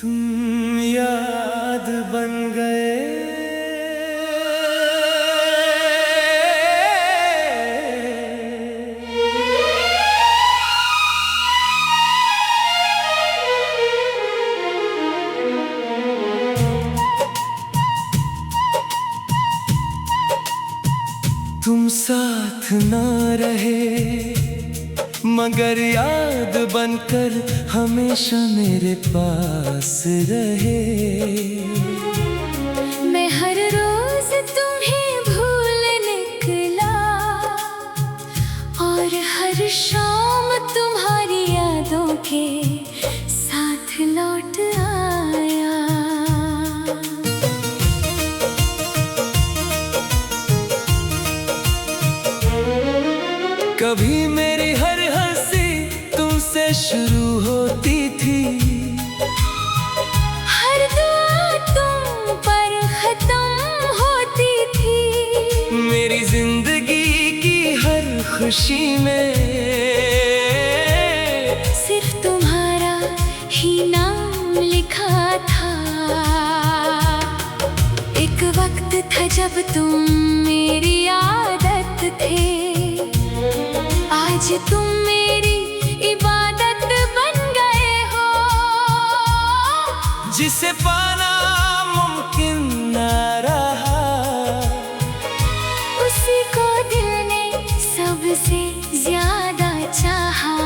तुम याद बन गए। तुम साथ ना रहे मगर याद बनकर हमेशा मेरे पास रहे। मैं हर रोज तुम्हें भूल निकला और हर शाम तुम्हारी यादों के साथ लौट आया। कभी मेरी हर हंसी तुमसे शुरू होती थी, हर दुआ तुम पर खत्म होती थी। मेरी जिंदगी की हर खुशी में सिर्फ तुम्हारा ही नाम लिखा था। एक वक्त था जब तुम मेरी आदत थे, आज तुम मेरी इबादत बन गए हो। जिसे पाना मुमकिन न रहा, उसी को दिल ने सबसे ज्यादा चाहा।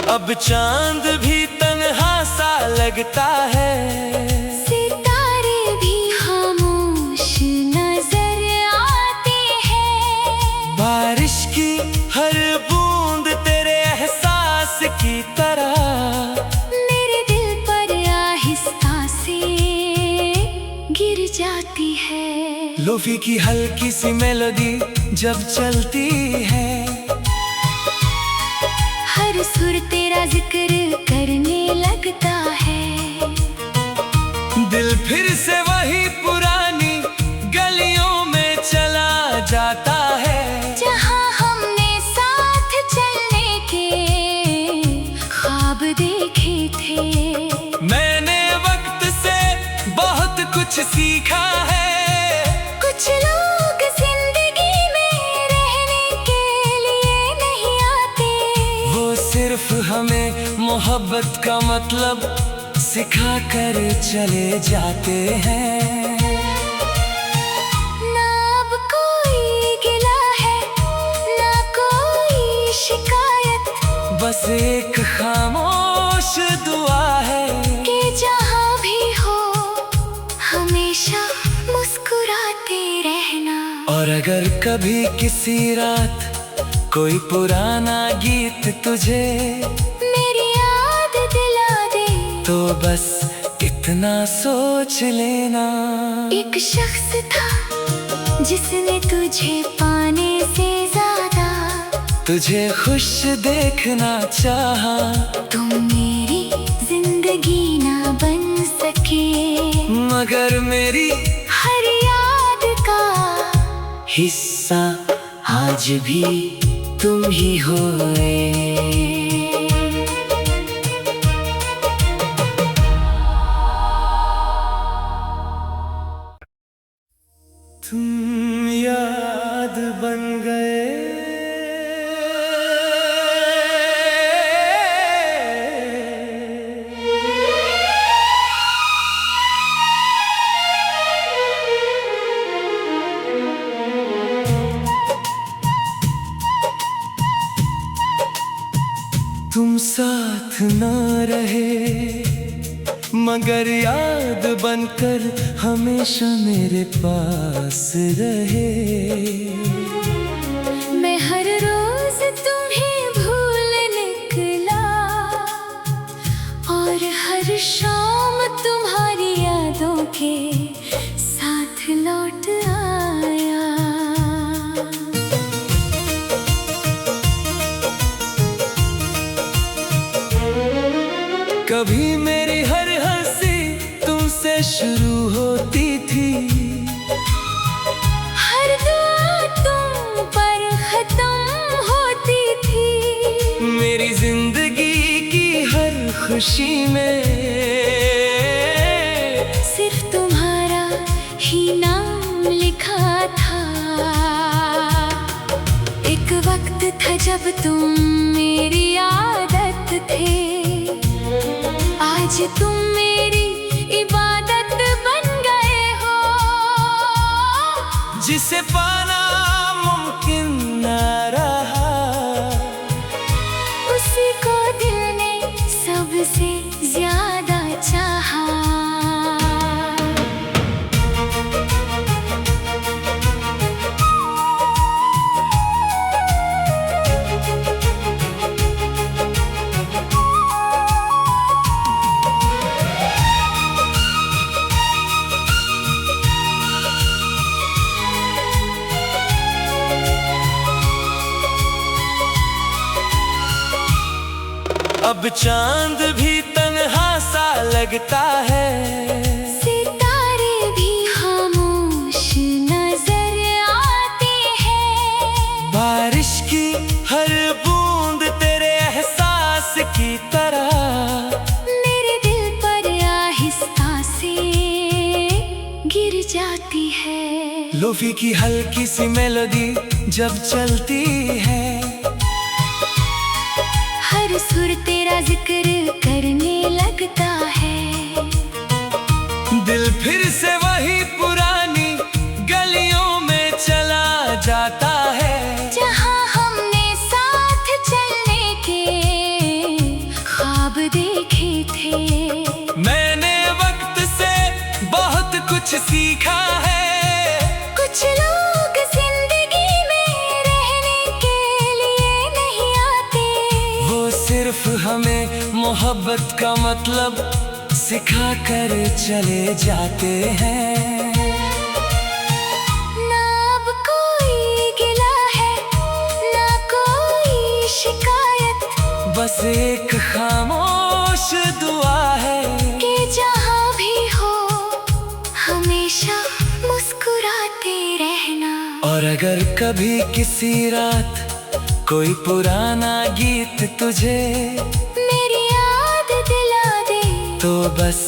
अब चांद भी तन्हा सा लगता है, सितारे भी खामोश नजर आते हैं। बारिश की हर बूंद तेरे एहसास की तरह मेरे दिल पर आहिस्ता से गिर जाती है। लोफी की हल्की सी मेलोडी जब चलती है, हर सुर तेरा जिक्र करने लगता है। दिल फिर से वही पुरानी गलियों में चला जाता है, जहाँ हमने साथ चलने के ख्वाब देखे थे। मैंने वक्त से बहुत कुछ सीखा है। कुछ लोग जिंदगी में रहने के लिए नहीं आते, वो सिर्फ हमें मोहब्बत का मतलब सिखा कर चले जाते हैं। ना अब कोई गिला है, ना कोई शिकायत, बस एक खामोश दुआ है कि जहाँ भी हो हमेशा मुस्कुराते रहना। और अगर कभी किसी रात कोई पुराना गीत तुझे मेरी याद दिला दे, तो बस इतना सोच लेना। एक शख्स था जिसने तुझे पाने से ज्यादा तुझे खुश देखना चाहा, तुम मेरी जिंदगी ना बन सके, मगर मेरी हर याद का हिस्सा आज भी तुम ही होए। तुम याद बन गए। तुम साथ ना रहे मगर याद बनकर हमेशा मेरे पास रहे। मैं हर रोज तुम्हें भूल निकला और हर शाम तुम्हारी यादों के साथ लौट आ कभी मेरी हर हंसी तुमसे शुरू होती थी, हर दुआ तुम पर खत्म होती थी। मेरी जिंदगी की हर खुशी में सिर्फ तुम्हारा ही नाम लिखा था। एक वक्त था जब तुम मेरी आदत थे, आज तुम मेरी इबादत बन गए हो। जिसे पाना मुमकिन न रहा, उसी को दिल ने सबसे ज्यादा चाहा। अब चांद भी तन्हा सा लगता है, सितारे भी खामोश नजर आते हैं। बारिश की हर बूंद तेरे एहसास की तरह मेरे दिल पर आहिस्ता से गिर जाती है। लोफी की हल्की सी मेलोडी जब चलती है, हर सुर तेरा जिक्र करने लगता है। दिल फिर से वही पुरानी गलियों में चला जाता है, जहाँ हमने साथ चलने के ख्वाब देखे थे। मैंने वक्त से बहुत कुछ सीखा है। कुछ लोग जिंदगी में रहने के लिए नहीं आते, वो सिर्फ हमें मोहब्बत का मतलब सिखा कर चले जाते हैं। ना अब कोई गिला है, ना कोई शिकायत, बस एक खामोश दुआ है कि जहाँ भी हो हमेशा मुस्कुराते रहना। और अगर कभी किसी रात कोई पुराना गीत तुझे मेरी याद दिला दे, तो बस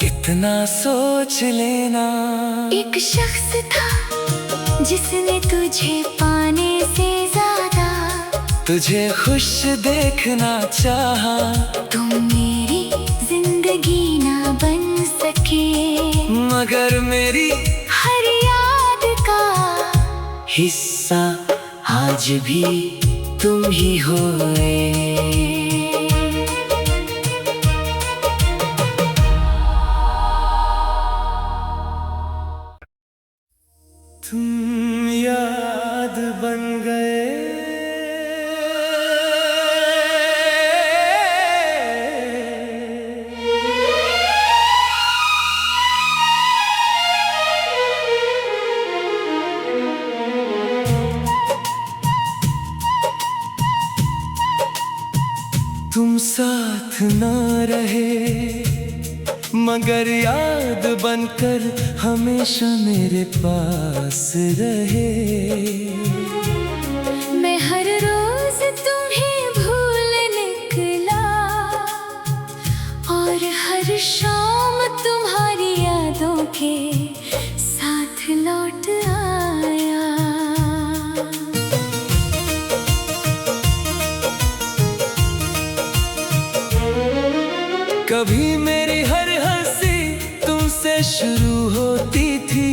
इतना सोच लेना, एक शख्स था जिसने तुझे पाने से ज्यादा तुझे खुश देखना चाहा। तुम मेरी जिंदगी ना बन सके, मगर मेरी हर याद का हिस्सा आज भी तुम ही होए। तुम याद बन गए, तुम साथ ना रहे, मगर याद बनकर हमेशा मेरे पास रहे। मैं हर रोज तुम्हें भूल निकला, और हर शाम तुम्हारी यादों के साथ लौट आया। कभी मेरी हर हंसी तुमसे शुरू होती थी,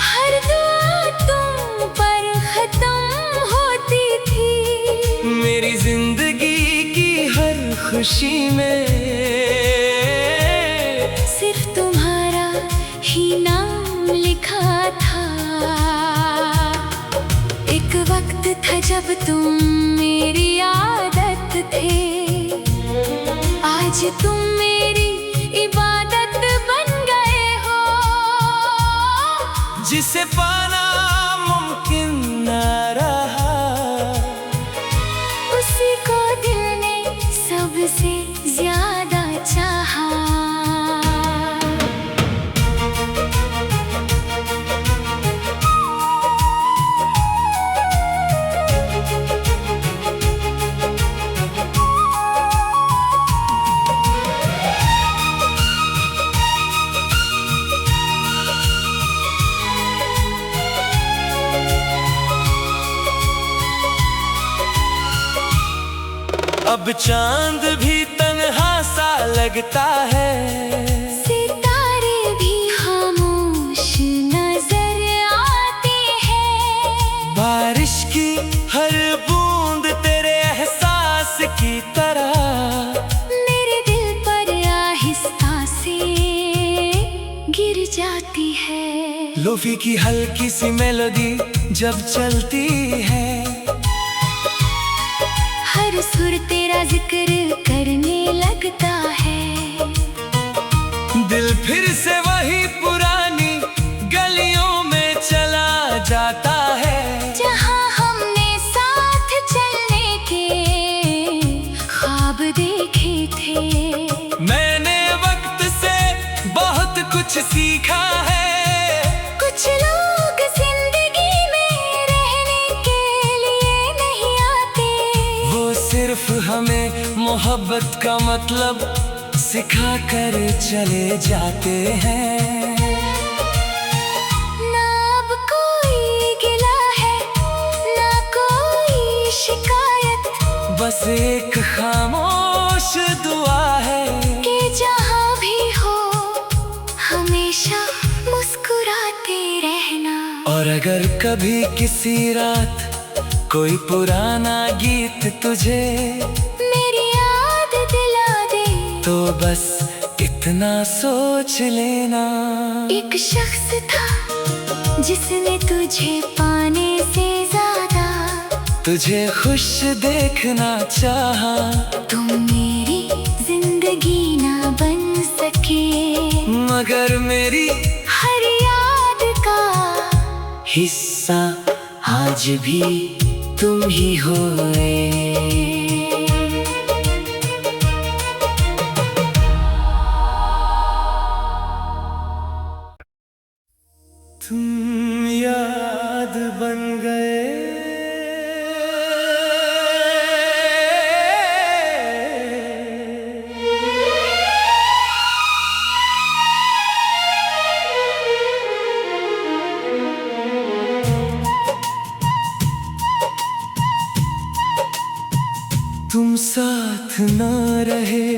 हर दुआ तुम पर खत्म होती थी। मेरी जिंदगी की हर खुशी में सिर्फ तुम्हारा ही नाम लिखा था। एक वक्त था जब तुम मेरी आदत थे, आज तुम मेरी इबादत बन गए हो। जिसे पाना मुमकिन न रहा, उसी को दिल ने सबसे अब चांद भी तन्हा सा लगता है, सितारे भी खामोश नजर आते हैं। बारिश की हर बूंद तेरे एहसास की तरह मेरे दिल पर आहिस्ता से गिर जाती है। लोफी की हल्की सी मेलोडी जब चलती है, हर सुर तेरा जिक्र करने लगता है। दिल फिर से वही पुरानी गलियों में चला जाता है, जहाँ हमने साथ चलने के ख्वाब देखे थे। मैंने वक्त से बहुत कुछ सीखा है। कुछ लोग जिंदगी में रहने के लिए नहीं आते, वो सिर्फ हमें मोहब्बत का मतलब सिखा कर चले जाते हैं। ना अब कोई गिला है, ना कोई शिकायत, बस एक खामोश दुआ है कि जहाँ भी हो हमेशा मुस्कुराते रहना। और अगर कभी किसी रात कोई पुराना गीत तुझे मेरी याद दिला दे, तो बस इतना सोच लेना, एक शख्स था जिसने तुझे पाने से ज्यादा तुझे खुश देखना चाहा। तुम मेरी जिंदगी ना बन सके, मगर मेरी हर याद का हिस्सा आज भी तुम ही होए। तुम याद बन गए, तुम साथ ना रहे,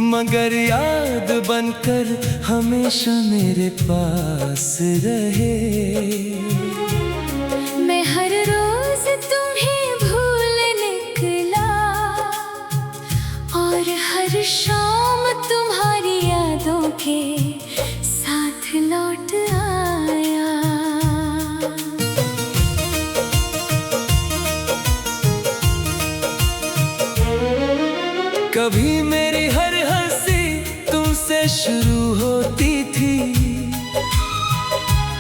मगर याद बनकर हमेशा मेरे पास रहे। मैं हर रोज तुम्हें भूल निकला, और हर शाम तुम्हारी यादों के साथ लौट आया। कभी मेरी हर हंसी तुमसे शुरू होती थी,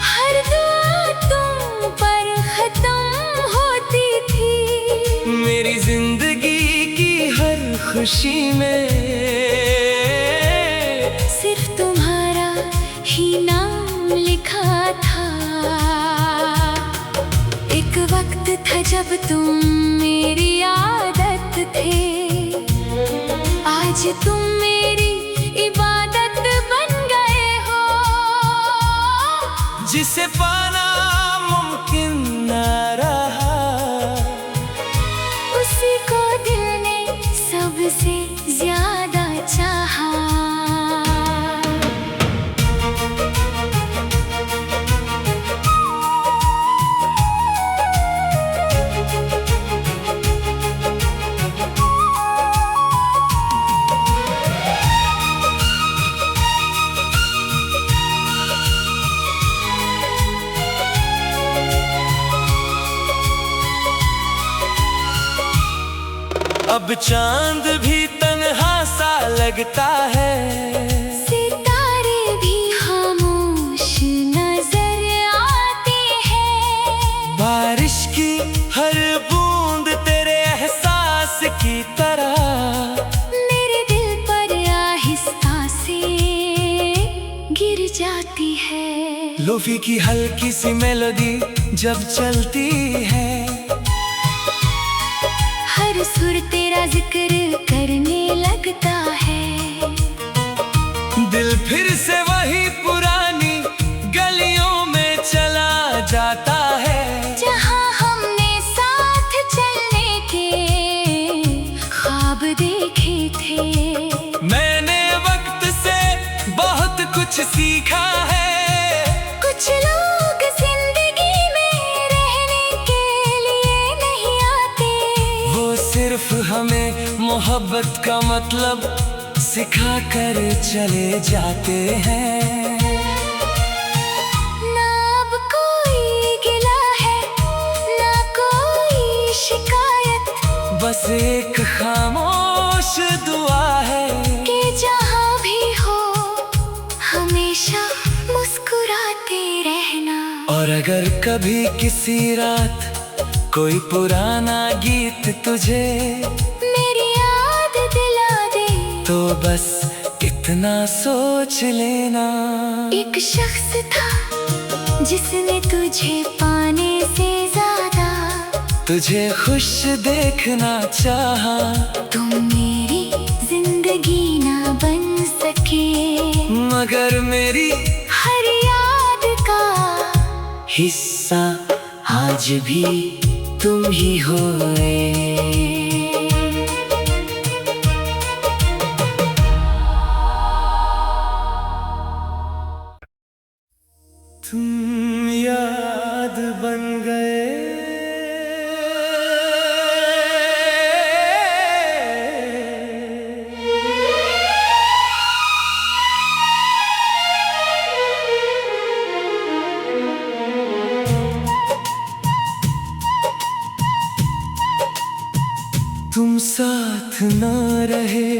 हर दुआ तुम पर खत्म होती थी। मेरी जिंदगी की हर खुशी में सिर्फ तुम्हारा ही नाम लिखा था। एक वक्त था जब तुम मेरी आदत थे, आज तुम मेरी इबादत बन गए हो। जिसे पाना मुमकिन न रहा, उसी को दिल ने सबसे ज्यादा चाहा। अब चांद भी तन्हा सा लगता है, सितारे भी खामोश नजर आते हैं। बारिश की हर बूंद तेरे एहसास की तरह मेरे दिल पर आहिस्ता से गिर जाती है। लोफी की हल्की सी मेलोडी जब चलती है, हर सुर तेरा जिक्र करने लगता है। दिल फिर से वही पुरानी गलियों में चला जाता है, जहाँ हमने साथ चलने के सीखा है। कुछ लोग जिंदगी में रहने के लिए नहीं आते, वो सिर्फ हमें मोहब्बत का मतलब सिखा कर चले जाते हैं। ना अब कोई गिला है, ना कोई शिकायत, बस एक खामोश दुआ है कि जहाँ भी हो हमेशा मुस्कुराते रहना। और अगर कभी किसी रात कोई पुराना गीत तुझे मेरी याद दिला दे, तो बस इतना सोच लेना, एक शख्स था जिसने तुझे पाने से ज्यादा तुझे खुश देखना चाहा। तुम मेरी जिंदगी ना बन सके, मगर मेरी हर याद का हिस्सा आज भी तुम ही होए। तुम याद बन गए, तुम साथ ना रहे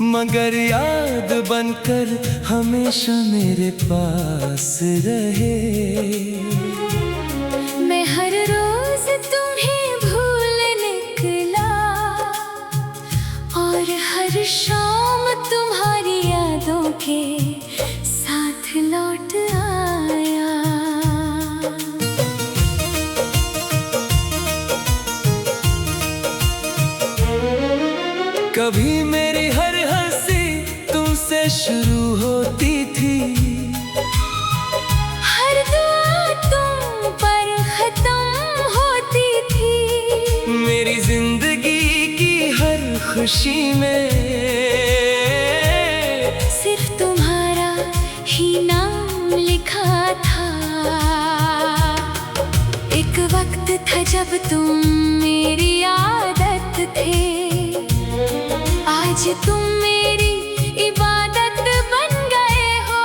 मगर याद बनकर हमेशा मेरे पास रहे। मैं हर रोज तुम्हें भूल निकला और हर शाम तुम्हारी यादों के साथ लौट आया। कभी मेरी हर हंसी तुमसे शुरू होती थी, हर दुआ तुम पर खत्म होती थी, मेरी जिंदगी की हर खुशी में सिर्फ तुम्हारा ही नाम लिखा था। एक वक्त था जब तुम मेरी आदत थे, आज तुम मेरी इबादत बन गए हो।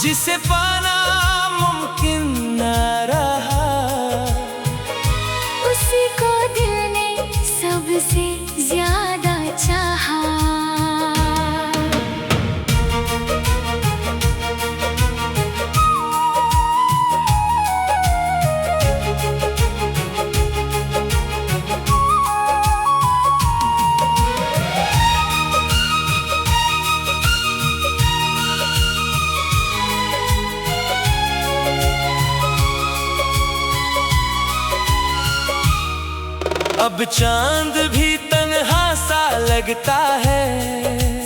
जिसे पाना मुमकिन न रहा, उसी को दिल ने सबसे ज्यादा चाहा। अब चांद भी तन्हा सा लगता है,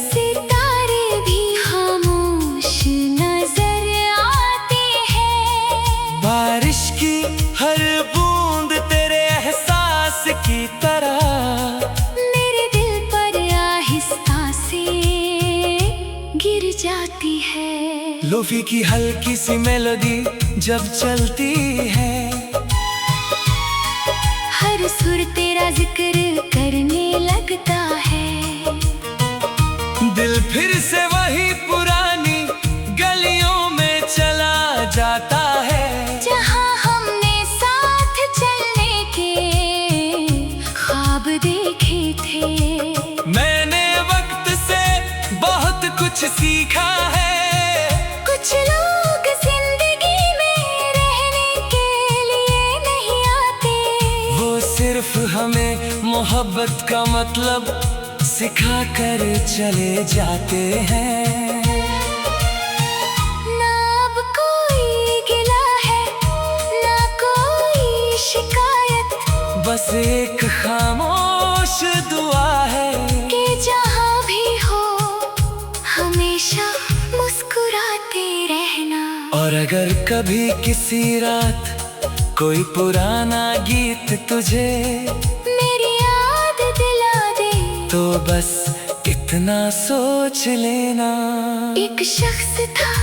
सितारे भी खामोश नजर आते हैं, बारिश की हर बूंद तेरे एहसास की तरह मेरे दिल पर आहिस्ता से गिर जाती है। लोफी की हल्की सी मेलोडी जब चलती है, हर सुर तेरा जिक्र करने लगता है। दिल फिर से वही पुरानी गलियों में चला जाता है, जहाँ हमने साथ चलने के ख्वाब देखे थे। मैंने वक्त से बहुत कुछ सीखा है। कुछ लोग जिंदगी में रहने के लिए नहीं आते, वो सिर्फ हमें मोहब्बत का मतलब सिखा कर चले जाते हैं। ना अब कोई गिला है, ना कोई शिकायत, बस एक खामोश दुआ है कि जहाँ भी हो हमेशा मुस्कुराते रहना। और अगर कभी किसी रात कोई पुराना गीत तुझे मेरी याद दिला दे, तो बस इतना सोच लेना। एक शख्स था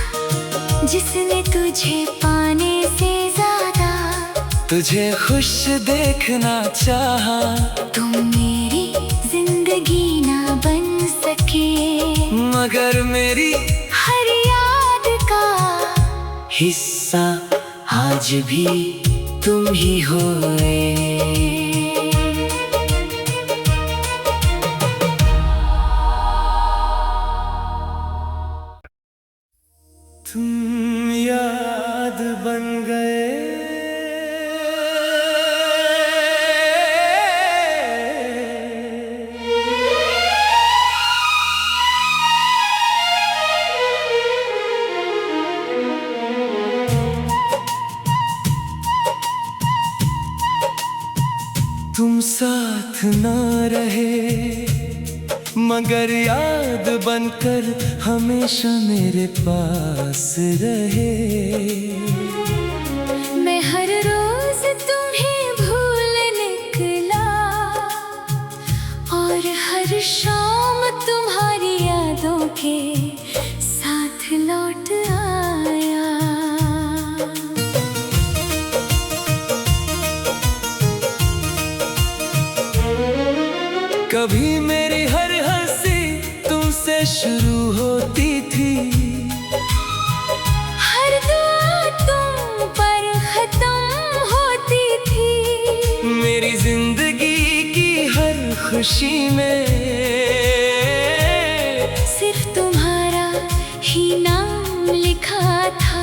जिसने तुझे पाने से ज्यादा तुझे खुश देखना चाहा, तुम मेरी जिंदगी ना बन सके, मगर मेरी हर याद का हिस्सा आज भी तुम ही होए। तुम याद बन गए, तुम साथ ना रहे मगर याद बनकर हमेशा मेरे पास रहे। मैं हर रोज तुम्हें भूल निकला और हर शाम तुम्हारी यादों के साथ लौट आया। कभी मेरी हर हंसी तुमसे शुरू होती थी, हर दुआ तुम पर खत्म होती थी, मेरी जिंदगी की हर खुशी में सिर्फ तुम्हारा ही नाम लिखा था।